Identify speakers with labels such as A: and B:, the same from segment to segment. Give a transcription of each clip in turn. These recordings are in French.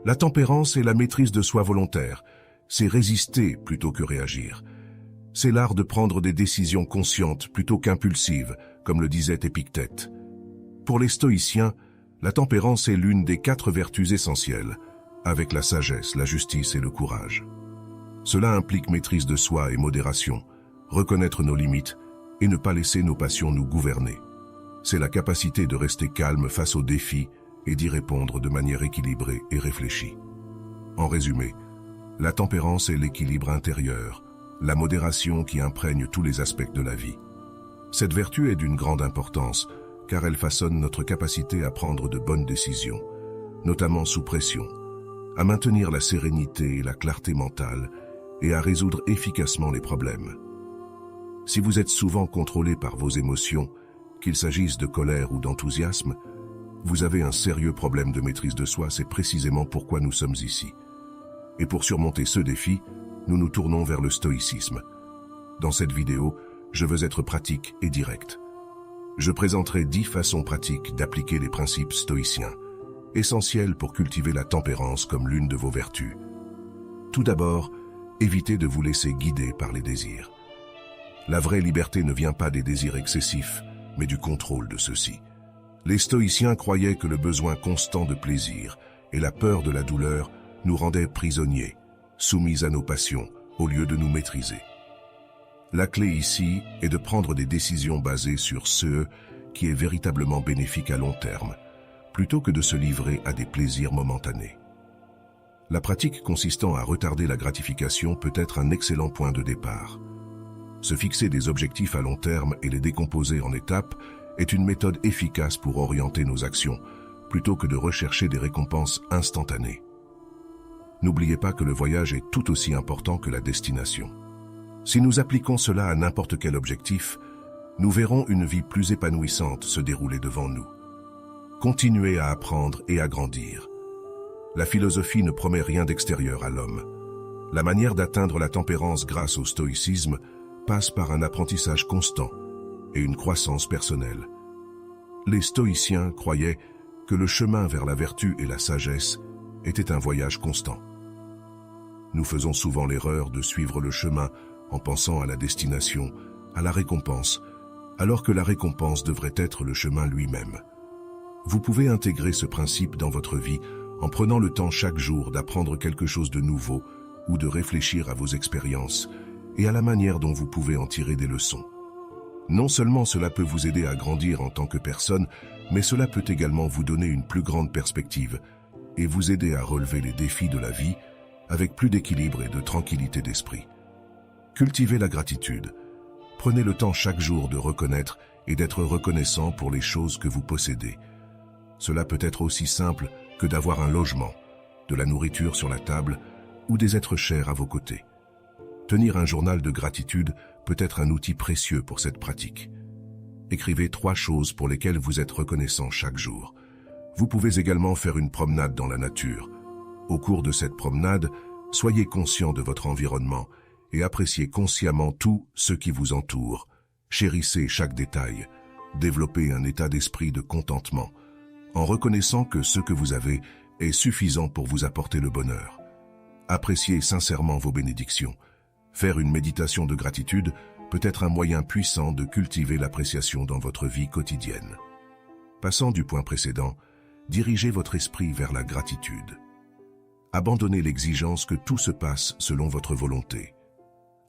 A: La tempérance est la maîtrise de soi volontaire. C'est résister plutôt que réagir. C'est l'art de prendre des décisions conscientes plutôt qu'impulsives, comme le disait Épictète. Pour les stoïciens, la tempérance est l'une des 4 vertus essentielles, avec la sagesse, la justice et le courage. Cela implique maîtrise de soi et modération, reconnaître nos limites et ne pas laisser nos passions nous gouverner. C'est la capacité de rester calme face aux défis et d'y répondre de manière équilibrée et réfléchie. En résumé, la tempérance est l'équilibre intérieur, la modération qui imprègne tous les aspects de la vie. Cette vertu est d'une grande importance, car elle façonne notre capacité à prendre de bonnes décisions, notamment sous pression, à maintenir la sérénité et la clarté mentale, et à résoudre efficacement les problèmes. Si vous êtes souvent contrôlé par vos émotions, qu'il s'agisse de colère ou d'enthousiasme, vous avez un sérieux problème de maîtrise de soi, c'est précisément pourquoi nous sommes ici. Et pour surmonter ce défi, nous nous tournons vers le stoïcisme. Dans cette vidéo, je veux être pratique et direct. Je présenterai 10 façons pratiques d'appliquer les principes stoïciens, essentiels pour cultiver la tempérance comme l'une de vos vertus. Tout d'abord, évitez de vous laisser guider par les désirs. La vraie liberté ne vient pas des désirs excessifs, mais du contrôle de ceux-ci. Les stoïciens croyaient que le besoin constant de plaisir et la peur de la douleur nous rendaient prisonniers, soumis à nos passions, au lieu de nous maîtriser. La clé ici est de prendre des décisions basées sur ce qui est véritablement bénéfique à long terme, plutôt que de se livrer à des plaisirs momentanés. La pratique consistant à retarder la gratification peut être un excellent point de départ. Se fixer des objectifs à long terme et les décomposer en étapes est une méthode efficace pour orienter nos actions, plutôt que de rechercher des récompenses instantanées. N'oubliez pas que le voyage est tout aussi important que la destination. Si nous appliquons cela à n'importe quel objectif, nous verrons une vie plus épanouissante se dérouler devant nous. Continuez à apprendre et à grandir. La philosophie ne promet rien d'extérieur à l'homme. La manière d'atteindre la tempérance grâce au stoïcisme passe par un apprentissage constant et une croissance personnelle. Les stoïciens croyaient que le chemin vers la vertu et la sagesse était un voyage constant. Nous faisons souvent l'erreur de suivre le chemin en pensant à la destination, à la récompense, alors que la récompense devrait être le chemin lui-même. Vous pouvez intégrer ce principe dans votre vie en prenant le temps chaque jour d'apprendre quelque chose de nouveau ou de réfléchir à vos expériences et à la manière dont vous pouvez en tirer des leçons. Non seulement cela peut vous aider à grandir en tant que personne, mais cela peut également vous donner une plus grande perspective et vous aider à relever les défis de la vie avec plus d'équilibre et de tranquillité d'esprit. Cultivez la gratitude. Prenez le temps chaque jour de reconnaître et d'être reconnaissant pour les choses que vous possédez. Cela peut être aussi simple que d'avoir un logement, de la nourriture sur la table ou des êtres chers à vos côtés. Tenir un journal de gratitude peut être un outil précieux pour cette pratique. Écrivez 3 choses pour lesquelles vous êtes reconnaissant chaque jour. Vous pouvez également faire une promenade dans la nature. Au cours de cette promenade, soyez conscient de votre environnement et appréciez consciemment tout ce qui vous entoure. Chérissez chaque détail. Développez un état d'esprit de contentement, en reconnaissant que ce que vous avez est suffisant pour vous apporter le bonheur. Appréciez sincèrement vos bénédictions. Faire une méditation de gratitude peut être un moyen puissant de cultiver l'appréciation dans votre vie quotidienne. Passant du point précédent, dirigez votre esprit vers la gratitude. Abandonnez l'exigence que tout se passe selon votre volonté.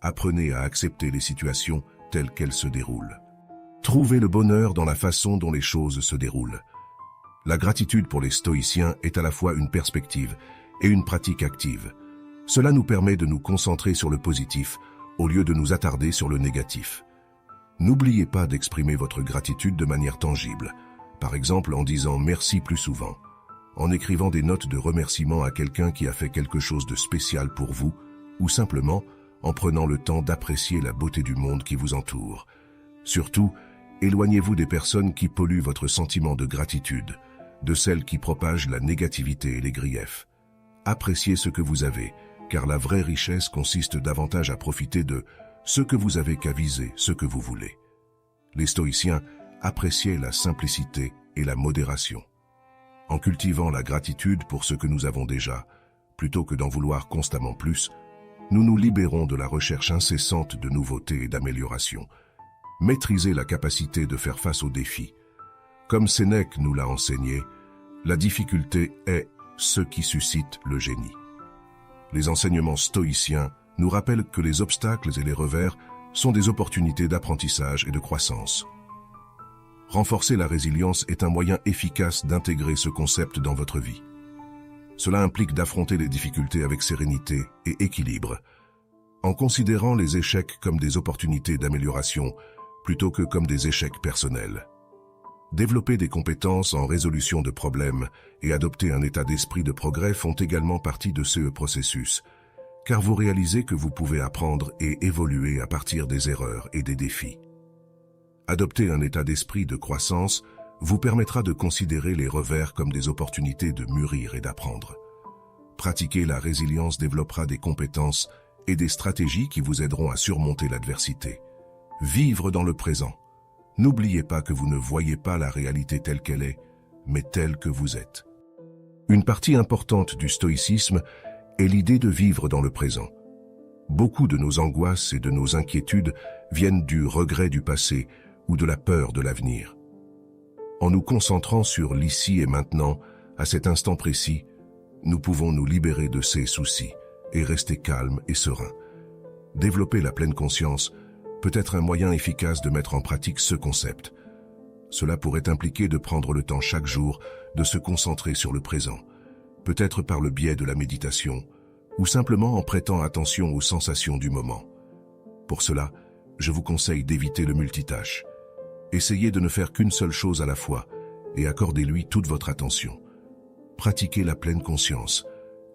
A: Apprenez à accepter les situations telles qu'elles se déroulent. Trouvez le bonheur dans la façon dont les choses se déroulent. La gratitude pour les stoïciens est à la fois une perspective et une pratique active. Cela nous permet de nous concentrer sur le positif au lieu de nous attarder sur le négatif. N'oubliez pas d'exprimer votre gratitude de manière tangible, par exemple en disant merci plus souvent, en écrivant des notes de remerciement à quelqu'un qui a fait quelque chose de spécial pour vous, ou simplement en prenant le temps d'apprécier la beauté du monde qui vous entoure. Surtout, éloignez-vous des personnes qui polluent votre sentiment de gratitude, de celles qui propagent la négativité et les griefs. Appréciez ce que vous avez, car la vraie richesse consiste davantage à profiter de ce que vous avez qu'à viser ce que vous voulez. Les stoïciens appréciaient la simplicité et la modération. En cultivant la gratitude pour ce que nous avons déjà, plutôt que d'en vouloir constamment plus, nous nous libérons de la recherche incessante de nouveautés et d'amélioration. Maîtrisez la capacité de faire face aux défis. Comme Sénèque nous l'a enseigné, la difficulté est ce qui suscite le génie. Les enseignements stoïciens nous rappellent que les obstacles et les revers sont des opportunités d'apprentissage et de croissance. Renforcer la résilience est un moyen efficace d'intégrer ce concept dans votre vie. Cela implique d'affronter les difficultés avec sérénité et équilibre, en considérant les échecs comme des opportunités d'amélioration plutôt que comme des échecs personnels. Développer des compétences en résolution de problèmes et adopter un état d'esprit de progrès font également partie de ce processus, car vous réalisez que vous pouvez apprendre et évoluer à partir des erreurs et des défis. Adopter un état d'esprit de croissance vous permettra de considérer les revers comme des opportunités de mûrir et d'apprendre. Pratiquer la résilience développera des compétences et des stratégies qui vous aideront à surmonter l'adversité. Vivre dans le présent. N'oubliez pas que vous ne voyez pas la réalité telle qu'elle est, mais telle que vous êtes. Une partie importante du stoïcisme est l'idée de vivre dans le présent. Beaucoup de nos angoisses et de nos inquiétudes viennent du regret du passé ou de la peur de l'avenir. En nous concentrant sur l'ici et maintenant, à cet instant précis, nous pouvons nous libérer de ces soucis et rester calmes et sereins. Développer la pleine conscience peut être un moyen efficace de mettre en pratique ce concept. Cela pourrait impliquer de prendre le temps chaque jour de se concentrer sur le présent, peut-être par le biais de la méditation, ou simplement en prêtant attention aux sensations du moment. Pour cela, je vous conseille d'éviter le multitâche. Essayez de ne faire qu'une seule chose à la fois et accordez-lui toute votre attention. Pratiquez la pleine conscience,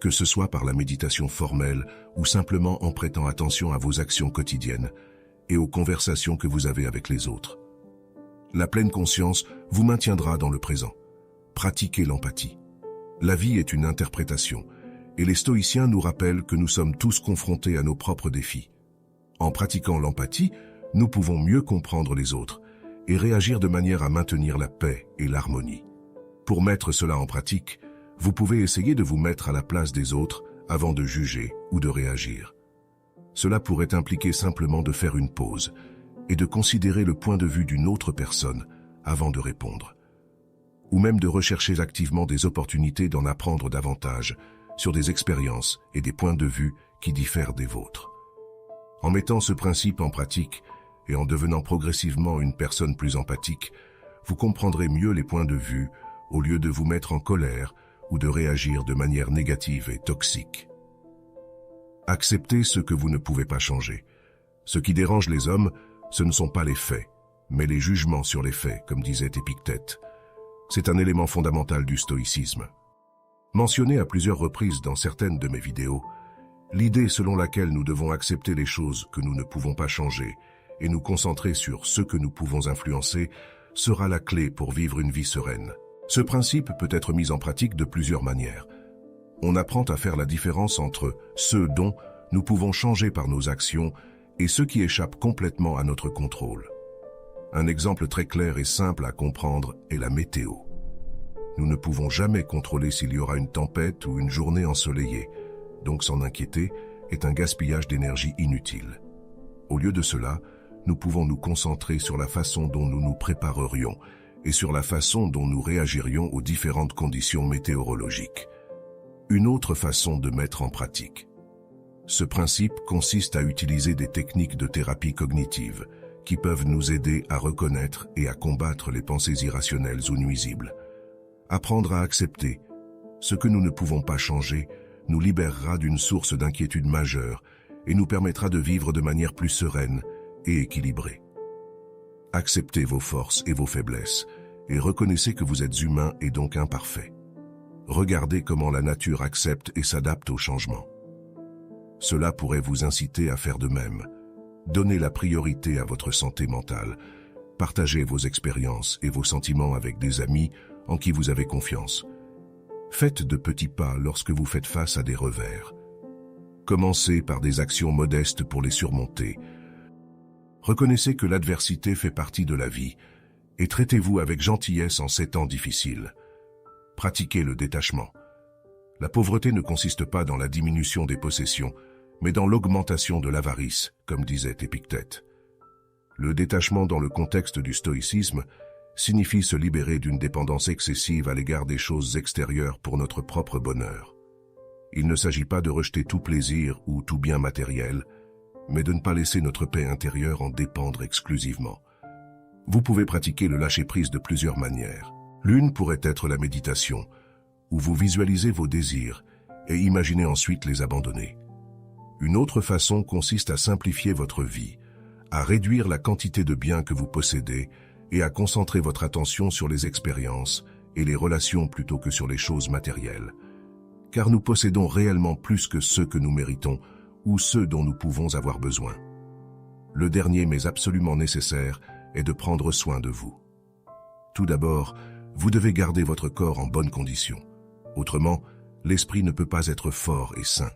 A: que ce soit par la méditation formelle ou simplement en prêtant attention à vos actions quotidiennes et aux conversations que vous avez avec les autres. La pleine conscience vous maintiendra dans le présent. Pratiquez l'empathie. La vie est une interprétation, et les stoïciens nous rappellent que nous sommes tous confrontés à nos propres défis. En pratiquant l'empathie, nous pouvons mieux comprendre les autres et réagir de manière à maintenir la paix et l'harmonie. Pour mettre cela en pratique, vous pouvez essayer de vous mettre à la place des autres avant de juger ou de réagir. Cela pourrait impliquer simplement de faire une pause et de considérer le point de vue d'une autre personne avant de répondre. Ou même de rechercher activement des opportunités d'en apprendre davantage sur des expériences et des points de vue qui diffèrent des vôtres. En mettant ce principe en pratique et en devenant progressivement une personne plus empathique, vous comprendrez mieux les points de vue au lieu de vous mettre en colère ou de réagir de manière négative et toxique. Acceptez ce que vous ne pouvez pas changer. Ce qui dérange les hommes, ce ne sont pas les faits, mais les jugements sur les faits, comme disait Épictète. C'est un élément fondamental du stoïcisme. Mentionné à plusieurs reprises dans certaines de mes vidéos, l'idée selon laquelle nous devons accepter les choses que nous ne pouvons pas changer et nous concentrer sur ce que nous pouvons influencer sera la clé pour vivre une vie sereine. Ce principe peut être mis en pratique de plusieurs manières. On apprend à faire la différence entre ce dont nous pouvons changer par nos actions et ce qui échappe complètement à notre contrôle. Un exemple très clair et simple à comprendre est la météo. Nous ne pouvons jamais contrôler s'il y aura une tempête ou une journée ensoleillée, donc s'en inquiéter est un gaspillage d'énergie inutile. Au lieu de cela, nous pouvons nous concentrer sur la façon dont nous nous préparerions et sur la façon dont nous réagirions aux différentes conditions météorologiques. Une autre façon de mettre en pratique. Ce principe consiste à utiliser des techniques de thérapie cognitive qui peuvent nous aider à reconnaître et à combattre les pensées irrationnelles ou nuisibles. Apprendre à accepter ce que nous ne pouvons pas changer nous libérera d'une source d'inquiétude majeure et nous permettra de vivre de manière plus sereine et équilibrée. Acceptez vos forces et vos faiblesses et reconnaissez que vous êtes humain et donc imparfait. Regardez comment la nature accepte et s'adapte aux changements. Cela pourrait vous inciter à faire de même. Donnez la priorité à votre santé mentale. Partagez vos expériences et vos sentiments avec des amis en qui vous avez confiance. Faites de petits pas lorsque vous faites face à des revers. Commencez par des actions modestes pour les surmonter. Reconnaissez que l'adversité fait partie de la vie et traitez-vous avec gentillesse en ces temps difficiles. Pratiquez le détachement. La pauvreté ne consiste pas dans la diminution des possessions, mais dans l'augmentation de l'avarice, comme disait Épictète. Le détachement dans le contexte du stoïcisme signifie se libérer d'une dépendance excessive à l'égard des choses extérieures pour notre propre bonheur. Il ne s'agit pas de rejeter tout plaisir ou tout bien matériel, mais de ne pas laisser notre paix intérieure en dépendre exclusivement. Vous pouvez pratiquer le lâcher-prise de plusieurs manières. L'une pourrait être la méditation, où vous visualisez vos désirs et imaginez ensuite les abandonner. Une autre façon consiste à simplifier votre vie, à réduire la quantité de biens que vous possédez et à concentrer votre attention sur les expériences et les relations plutôt que sur les choses matérielles. Car nous possédons réellement plus que ceux que nous méritons ou ceux dont nous pouvons avoir besoin. Le dernier mais absolument nécessaire est de prendre soin de vous. Tout d'abord, vous devez garder votre corps en bonne condition. Autrement, l'esprit ne peut pas être fort et sain.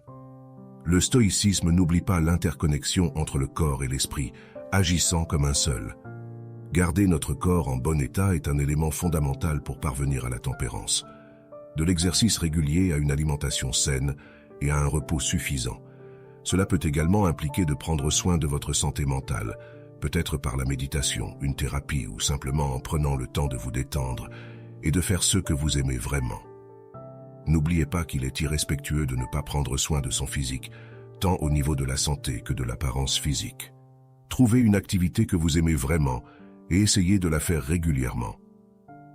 A: Le stoïcisme n'oublie pas l'interconnexion entre le corps et l'esprit, agissant comme un seul. Garder notre corps en bon état est un élément fondamental pour parvenir à la tempérance. De l'exercice régulier à une alimentation saine et à un repos suffisant. Cela peut également impliquer de prendre soin de votre santé mentale, peut-être par la méditation, une thérapie ou simplement en prenant le temps de vous détendre et de faire ce que vous aimez vraiment. N'oubliez pas qu'il est irrespectueux de ne pas prendre soin de son physique, tant au niveau de la santé que de l'apparence physique. Trouvez une activité que vous aimez vraiment et essayez de la faire régulièrement.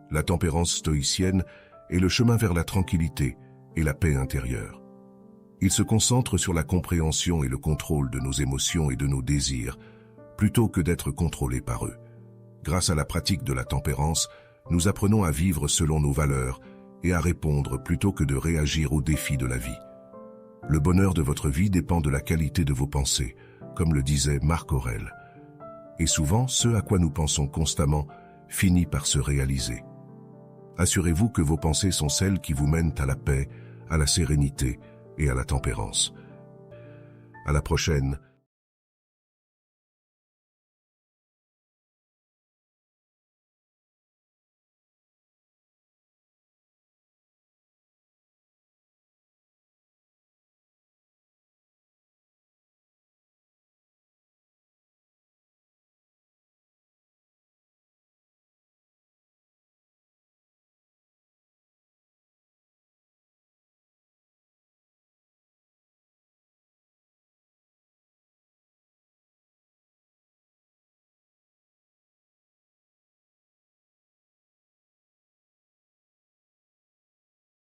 A: La tempérance stoïcienne est le chemin vers la tranquillité et la paix intérieure. Il se concentre sur la compréhension et le contrôle de nos émotions et de nos désirs, plutôt que d'être contrôlés par eux. Grâce à la pratique de la tempérance, nous apprenons à vivre selon nos valeurs et à répondre plutôt que de réagir aux défis de la vie. Le bonheur de votre vie dépend de la qualité de vos pensées, comme le disait Marc Aurèle. Et souvent, ce à quoi nous pensons constamment finit par se réaliser. Assurez-vous que vos pensées sont celles qui vous mènent à la paix, à la sérénité et à la tempérance. À la prochaine.